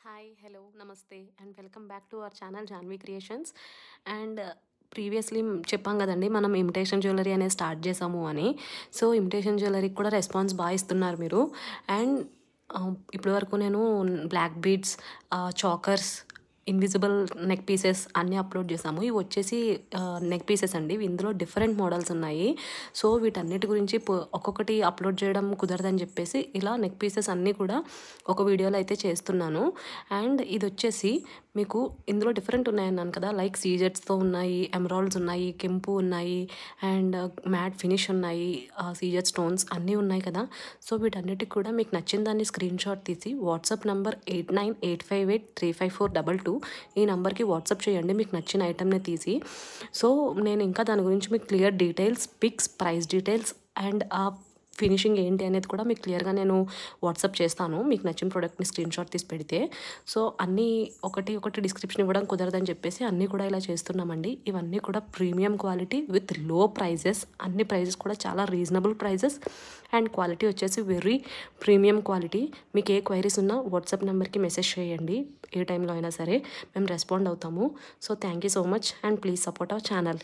Hi hello నమస్తే and welcome back to our channel Janhvi creations and previously చెప్పాం కదండి మనం ఇమిటేషన్ జ్యువెలరీ అనేది స్టార్ట్ చేసాము అని. సో ఇమిటేషన్ జ్యువెలరీకి కూడా రెస్పాన్స్ బాగా ఇస్తున్నారు మీరు. అండ్ ఇప్పటి వరకు నేను black beads, chokers, invisible neck pieces అన్నీ అప్లోడ్ చేసాము. ఇవి వచ్చేసి నెక్ పీసెస్ అండి. ఇందులో డిఫరెంట్ మోడల్స్ ఉన్నాయి. సో వీటన్నిటి గురించి ఒక్కొక్కటి అప్లోడ్ చేయడం కుదరదని చెప్పేసి ఇలా నెక్ పీసెస్ అన్నీ కూడా ఒక వీడియోలో అయితే చేస్తున్నాను. అండ్ ఇది వచ్చేసి మీకు ఇందులో డిఫరెంట్ ఉన్నాయన్నాను కదా, లైక్ సీజెట్స్తో ఉన్నాయి, ఎమరాల్డ్స్ ఉన్నాయి, కెంపు ఉన్నాయి, అండ్ మ్యాట్ ఫినిష్ ఉన్నాయి, సీజెట్ స్టోన్స్ అన్నీ ఉన్నాయి కదా. సో వీటన్నిటికి కూడా మీకు నచ్చిన దాన్ని స్క్రీన్ షాట్ తీసి వాట్సాప్ నంబర్ 8985835422 ఈ నెంబర్కి వాట్సాప్ చేయండి మీకు నచ్చిన ఐటెంని తీసి. సో నేను ఇంకా దాని గురించి మీకు clear details, pics, price details and ఆ ఫినిషింగ్ ఏంటి అనేది కూడా మీకు క్లియర్గా నేను వాట్సాప్ చేస్తాను మీకు నచ్చిన ప్రోడక్ట్ని స్క్రీన్ షాట్ తీసి పెడితే. సో అన్నీ ఒకటి డిస్క్రిప్షన్ ఇవ్వడం కుదరదని చెప్పేసి అన్నీ కూడా ఇలా చేస్తున్నామండి. ఇవన్నీ కూడా premium quality with low prices. అన్ని ప్రైజెస్ కూడా చాలా రీజనబుల్ ప్రైజెస్ అండ్ క్వాలిటీ వచ్చేసి వెరీ ప్రీమియం క్వాలిటీ. మీకు ఏ క్వైరీస్ ఉన్నా వాట్సాప్ నెంబర్కి మెసేజ్ చేయండి, ఏ టైంలో అయినా సరే మేము రెస్పాండ్ అవుతాము. So thank you so much and please support our channel.